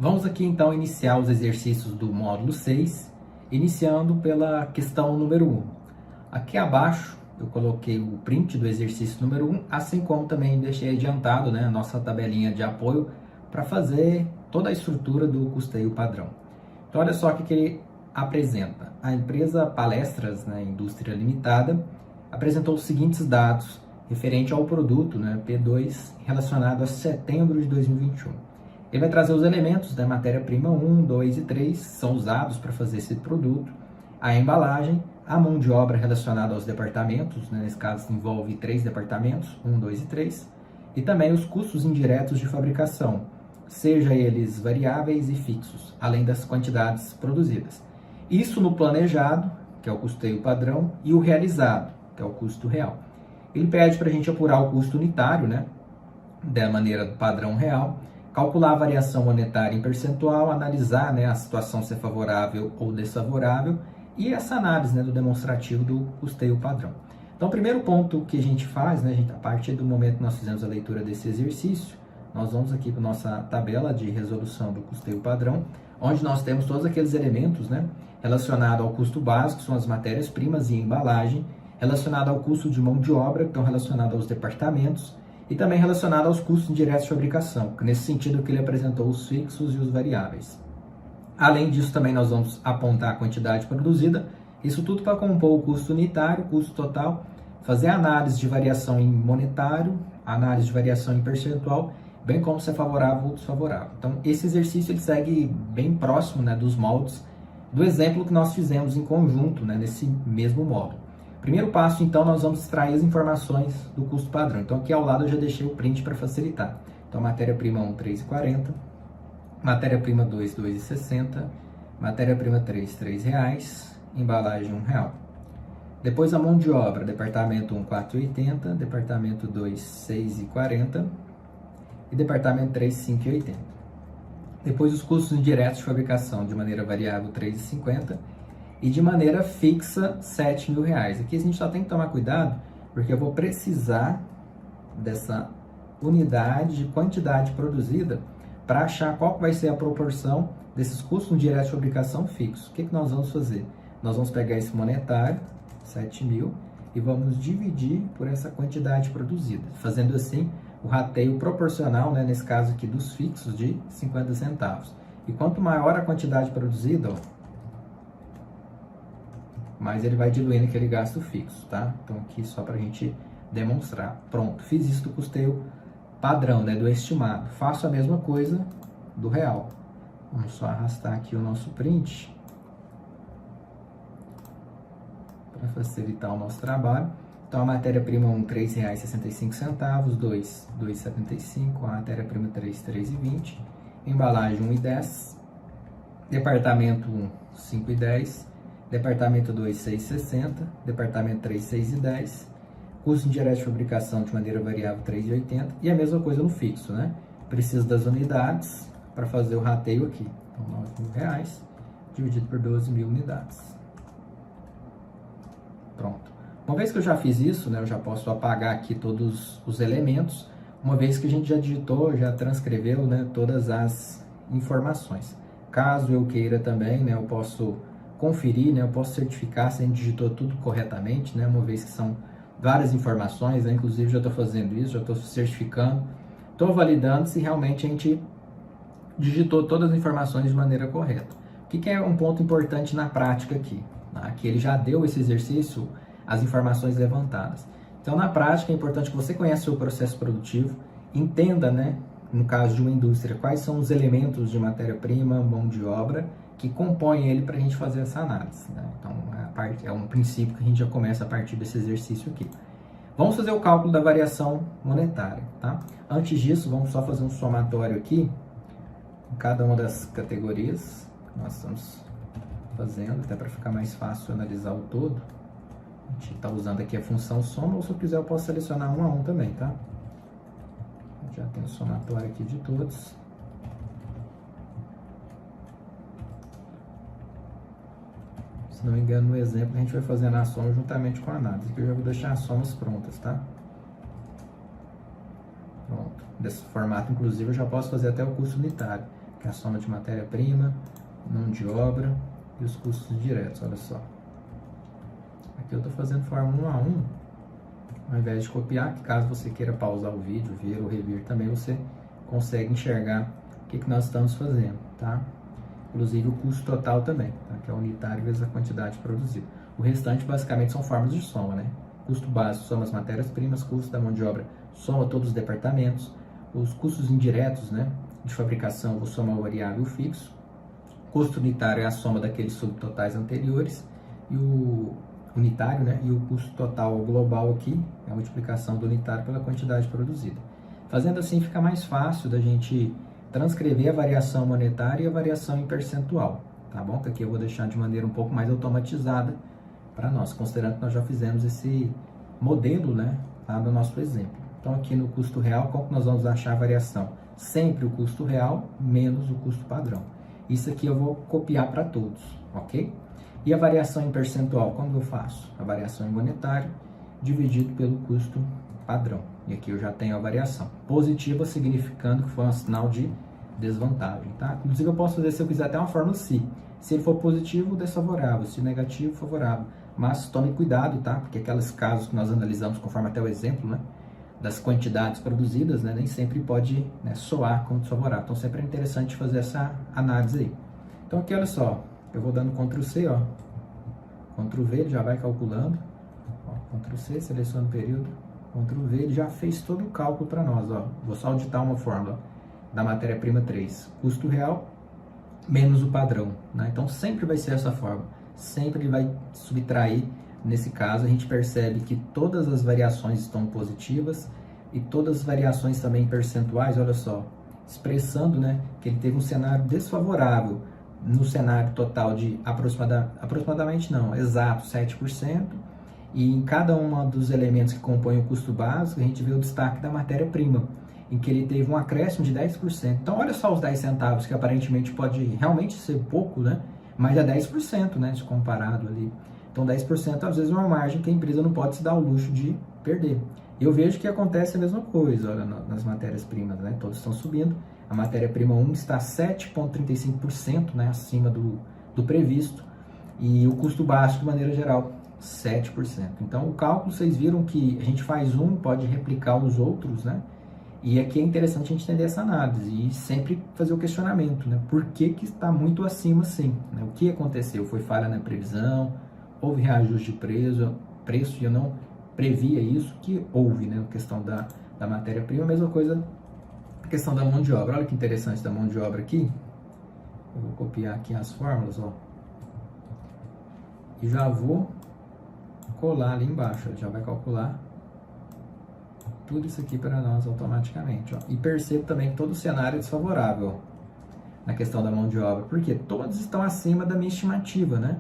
Vamos aqui então iniciar os exercícios do módulo 6, iniciando pela questão número 1. Aqui abaixo eu coloquei o print do exercício número 1, assim como também deixei adiantado, a nossa tabelinha de apoio para fazer toda a estrutura do custeio padrão. Então olha só o que ele apresenta. A empresa Palestras, Indústria Limitada, apresentou os seguintes dados referente ao produto, P2, relacionado a setembro de 2021. Ele vai trazer os elementos da matéria-prima 1, 2 e 3, são usados para fazer esse produto, a embalagem, a mão de obra relacionada aos departamentos, nesse caso envolve 3 departamentos, 1, 2 e 3, e também os custos indiretos de fabricação, seja eles variáveis e fixos, além das quantidades produzidas. Isso no planejado, que é o custeio padrão, e o realizado, que é o custo real. Ele pede para a gente apurar o custo unitário, da maneira do padrão real, calcular a variação monetária em percentual, analisar a situação se é favorável ou desfavorável, e essa análise do demonstrativo do custeio padrão. Então, o primeiro ponto que a gente faz, a partir do momento que nós fizemos a leitura desse exercício, nós vamos aqui para a nossa tabela de resolução do custeio padrão, onde nós temos todos aqueles elementos relacionados ao custo básico, que são as matérias-primas e embalagem, relacionado ao custo de mão de obra, que estão relacionados aos departamentos, e também relacionado aos custos indiretos de fabricação, que nesse sentido que ele apresentou os fixos e os variáveis. Além disso, também nós vamos apontar a quantidade produzida, isso tudo para compor o custo unitário, custo total, fazer análise de variação em monetário, análise de variação em percentual, bem como se é favorável ou desfavorável. Então, esse exercício ele segue bem próximo dos moldes do exemplo que nós fizemos em conjunto nesse mesmo módulo. Primeiro passo, então, nós vamos extrair as informações do custo padrão. Então, aqui ao lado eu já deixei o print para facilitar. Então, matéria-prima 1, 3,40, matéria-prima 2, 2,60, matéria-prima 3, R$3, embalagem R$1. Depois a mão de obra, departamento 1, 4,80, departamento 2, 6,40 e departamento 3, 5,80. Depois os custos indiretos de fabricação de maneira variável, R$3,50 e de maneira fixa, R$7.000. Aqui a gente só tem que tomar cuidado, porque eu vou precisar dessa unidade de quantidade produzida para achar qual vai ser a proporção desses custos indiretos de fabricação fixos. O que nós vamos fazer? Nós vamos pegar esse monetário, 7.000, e vamos dividir por essa quantidade produzida, fazendo assim o rateio proporcional, nesse caso aqui dos fixos, de 50 centavos. E quanto maior a quantidade produzida, mais ele vai diluindo aquele gasto fixo, tá? Então aqui só para a gente demonstrar. Pronto, fiz isso do custeio padrão, do estimado. Faço a mesma coisa do real. Vamos só arrastar aqui o nosso print para facilitar o nosso trabalho. Então a matéria-prima 1, R$3,65, 2, R$2,75, a matéria-prima 3, R$3,20, embalagem 1,10, departamento 1, R$5,10, departamento 2, R$6,60, departamento 3, R$6,10, custo indireto de fabricação de maneira variável, R$3,80, e a mesma coisa no fixo, Preciso das unidades para fazer o rateio aqui. Então, R$9.000 dividido por 12.000 unidades. Pronto. Uma vez que eu já fiz isso, eu já posso apagar aqui todos os elementos, uma vez que a gente já digitou, já transcreveu, todas as informações. Caso eu queira também, eu posso conferir, eu posso certificar se a gente digitou tudo corretamente, uma vez que são várias informações, inclusive já estou fazendo isso, já estou certificando, estou validando se realmente a gente digitou todas as informações de maneira correta. O que é um ponto importante na prática aqui? Aqui ele já deu esse exercício, as informações levantadas. Então, na prática, é importante que você conheça o seu processo produtivo, entenda, no caso de uma indústria, quais são os elementos de matéria-prima, mão de obra, que compõem ele para a gente fazer essa análise. Então, é um princípio que a gente já começa a partir desse exercício aqui. Vamos fazer o cálculo da variação monetária, tá? Antes disso, vamos só fazer um somatório aqui, em cada uma das categorias que nós estamos fazendo, até para ficar mais fácil analisar o todo. A gente está usando aqui a função soma, ou se eu quiser eu posso selecionar um a um também, tá? Já tem o somatório aqui de todos. Se não me engano, no exemplo a gente vai fazendo a soma juntamente com a análise. Aqui eu já vou deixar as somas prontas, tá? Pronto. Desse formato, inclusive, eu já posso fazer até o custo unitário. que é a soma de matéria-prima, mão de obra e os custos diretos, olha só. Aqui eu estou fazendo fórmula 1 a 1, ao invés de copiar, que caso você queira pausar o vídeo, ver ou rever também, você consegue enxergar o que nós estamos fazendo, tá? Inclusive o custo total também, tá? Que é unitário vezes a quantidade produzida. O restante basicamente são fórmulas de soma, né? Custo básico soma as matérias-primas, custo da mão de obra soma todos os departamentos, os custos indiretos, né, de fabricação vou somar o variável e o fixo, custo unitário é a soma daqueles subtotais anteriores, e o unitário, né, e o custo total global aqui é a multiplicação do unitário pela quantidade produzida. Fazendo assim fica mais fácil da gente transcrever a variação monetária e a variação em percentual, tá bom? Que aqui eu vou deixar de maneira um pouco mais automatizada para nós, considerando que nós já fizemos esse modelo, né, lá no nosso exemplo. Então aqui no custo real, como que nós vamos achar a variação? Sempre o custo real menos o custo padrão. Isso aqui eu vou copiar para todos, ok? E a variação em percentual, como eu faço? A variação em monetário dividido pelo custo padrão. E aqui eu já tenho a variação. Positiva significando que foi um sinal de desvantagem, tá? Inclusive eu posso fazer, se eu quiser, até uma fórmula se. Se ele for positivo, desfavorável. Se negativo, favorável. Mas tome cuidado, tá? Porque aqueles casos que nós analisamos, conforme até o exemplo, né, das quantidades produzidas, né, nem sempre pode, né, soar como desfavorável. Então sempre é interessante fazer essa análise aí. Então aqui, olha só, eu vou dando Ctrl C, ó, Ctrl V, ele já vai calculando, ó, Ctrl C, seleciono o período, Ctrl V, ele já fez todo o cálculo para nós, ó. Vou só digitar uma fórmula da matéria-prima 3, custo real menos o padrão, né? Então sempre vai ser essa fórmula, sempre ele vai subtrair. Nesse caso, a gente percebe que todas as variações estão positivas e todas as variações também percentuais, olha só, expressando, né, que ele teve um cenário desfavorável no cenário total de aproximadamente não, exato 7%, e em cada um dos elementos que compõem o custo básico, a gente vê o destaque da matéria-prima, em que ele teve um acréscimo de 10%. Então, olha só os 10 centavos, que aparentemente pode realmente ser pouco, né, mas é 10%, né, se comparado ali. Então, 10% às vezes é uma margem que a empresa não pode se dar o luxo de perder. Eu vejo que acontece a mesma coisa, olha, nas matérias-primas, né? Todos estão subindo. A matéria-prima 1 está 7,35%, né, acima do previsto. E o custo básico, de maneira geral, 7%. Então, o cálculo, vocês viram que a gente faz um, pode replicar os outros, né? E aqui é interessante a gente entender essa análise e sempre fazer o questionamento, né? Por que está muito acima, sim? Né? O que aconteceu? Foi falha na previsão? Houve reajuste de preço e eu não previa isso, que houve, né? A questão da matéria-prima, a mesma coisa a questão da mão de obra. Olha que interessante da mão de obra aqui. Eu vou copiar aqui as fórmulas, ó. E já vou colar ali embaixo, ele já vai calcular tudo isso aqui para nós automaticamente, ó. E percebo também que todo o cenário é desfavorável, ó, na questão da mão de obra, porque todos estão acima da minha estimativa, né?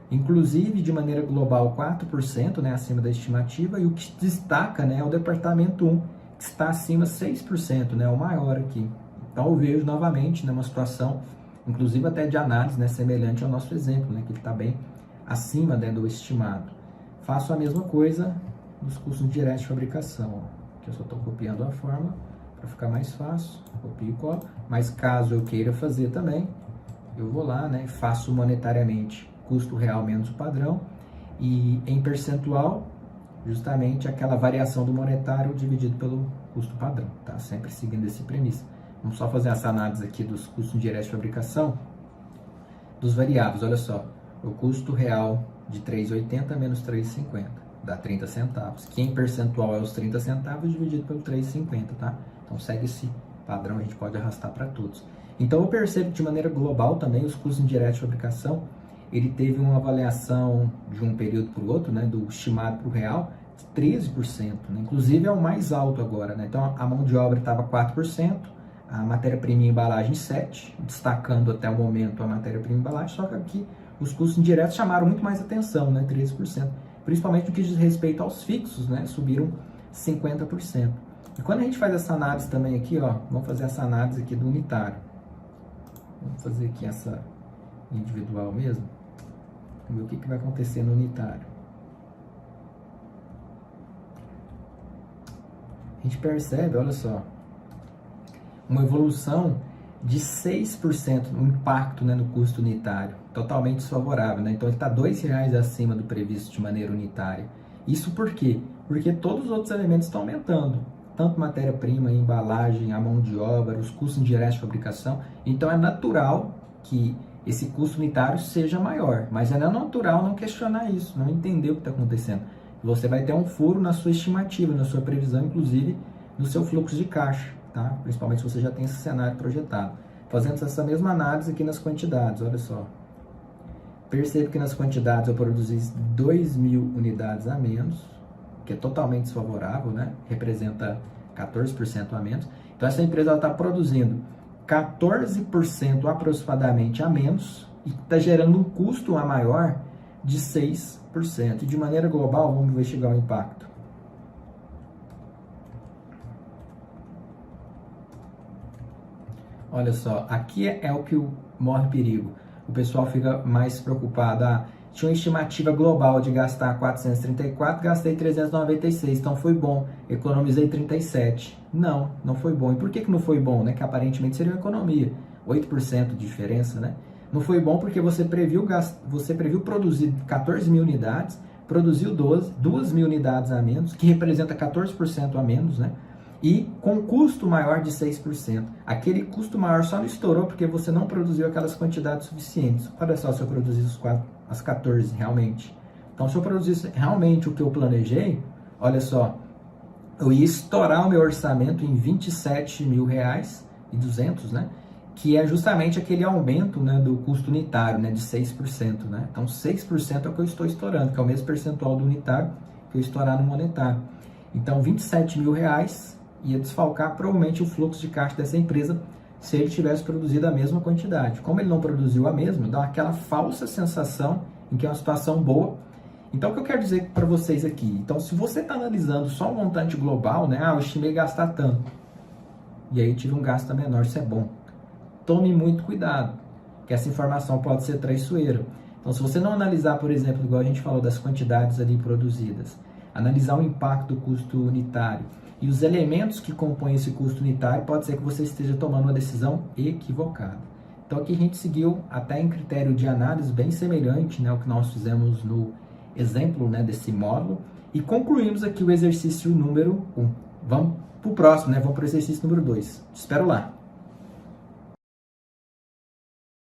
Inclusive, de maneira global, 4%, né, acima da estimativa, e o que destaca, né, é o departamento 1, que está acima 6%, né, o maior aqui. Então, eu vejo novamente, né, uma situação, inclusive até de análise, né, semelhante ao nosso exemplo, né, que ele está bem acima, né, do estimado. Faço a mesma coisa nos custos diretos de fabricação, ó, que eu só estou copiando a fórmula para ficar mais fácil, copio e colo, mas caso eu queira fazer também, eu vou lá, né, e faço monetariamente custo real menos o padrão, e em percentual, justamente aquela variação do monetário dividido pelo custo padrão, tá? Sempre seguindo esse premissa. Vamos só fazer essa análise aqui dos custos diretos de fabricação, dos variáveis, olha só, o custo real de 3,80 menos 3,50, dá 30 centavos, que em percentual é os 30 centavos dividido pelo 3,50, tá? Então segue esse padrão, a gente pode arrastar para todos. Então eu percebo que de maneira global também os custos indiretos de fabricação, ele teve uma avaliação de um período para o outro, né, do estimado para o real, de 13%, né? Inclusive é o mais alto agora, né? Então a mão de obra estava 4%, a matéria-prima e embalagem 7%, destacando até o momento a matéria-prima e embalagem, só que aqui os custos indiretos chamaram muito mais atenção, né, 13%, principalmente no que diz respeito aos fixos, né, subiram 50%. E quando a gente faz essa análise também aqui, ó, vamos fazer essa análise aqui do unitário. Vamos fazer aqui essa individual mesmo. Vamos ver o que vai acontecer no unitário. A gente percebe, olha só, uma evolução de 6% no impacto, né, no custo unitário, totalmente desfavorável, né? Então ele está R$2 acima do previsto de maneira unitária. Isso por quê? Porque todos os outros elementos estão aumentando, tanto matéria-prima, embalagem, a mão de obra, os custos indiretos de fabricação. Então é natural que esse custo unitário seja maior, mas é natural não questionar isso, não entender o que está acontecendo. Você vai ter um furo na sua estimativa, na sua previsão, inclusive no seu fluxo de caixa, tá? Principalmente se você já tem esse cenário projetado. Fazendo essa mesma análise aqui nas quantidades, olha só. Percebo que nas quantidades eu produzi 2.000 unidades a menos, que é totalmente desfavorável, né? Representa 14% a menos. Então essa empresa está produzindo 14% aproximadamente a menos e está gerando um custo a maior de 6%. E de maneira global, vamos investigar o impacto. Olha só, aqui é o que morre perigo. O pessoal fica mais preocupado. Tinha uma estimativa global de gastar 434, gastei 396, então foi bom, economizei 37. Não, não foi bom. E por que não foi bom? Né? Que aparentemente seria uma economia, 8% de diferença, né? Não foi bom porque você previu produzir 14.000 unidades, produziu 2.000 unidades a menos, que representa 14% a menos, né? E com custo maior de 6%. Aquele custo maior só não estourou porque você não produziu aquelas quantidades suficientes. Olha só se eu produzisse as 14 realmente. Então, se eu produzisse realmente o que eu planejei, olha só, eu ia estourar o meu orçamento em R$27.200, né? Que é justamente aquele aumento, né, do custo unitário, né, de 6%. Né? Então, 6% é o que eu estou estourando, que é o mesmo percentual do unitário que eu estourar no monetário. Então, R$27.000 ia desfalcar provavelmente o fluxo de caixa dessa empresa se ele tivesse produzido a mesma quantidade. Como ele não produziu a mesma, dá aquela falsa sensação em que é uma situação boa. Então, o que eu quero dizer para vocês aqui? Então, se você está analisando só o montante global, né, eu estimei gastar tanto, e aí tive um gasto menor, isso é bom. Tome muito cuidado, que essa informação pode ser traiçoeira. Então, se você não analisar, por exemplo, igual a gente falou das quantidades ali produzidas, analisar o impacto do custo unitário e os elementos que compõem esse custo unitário, pode ser que você esteja tomando uma decisão equivocada. Então, aqui a gente seguiu até em critério de análise bem semelhante, né, ao que nós fizemos no exemplo, né, desse módulo, e concluímos aqui o exercício número 1. Vamos para o próximo, né? Vamos para o exercício número 2. Te espero lá.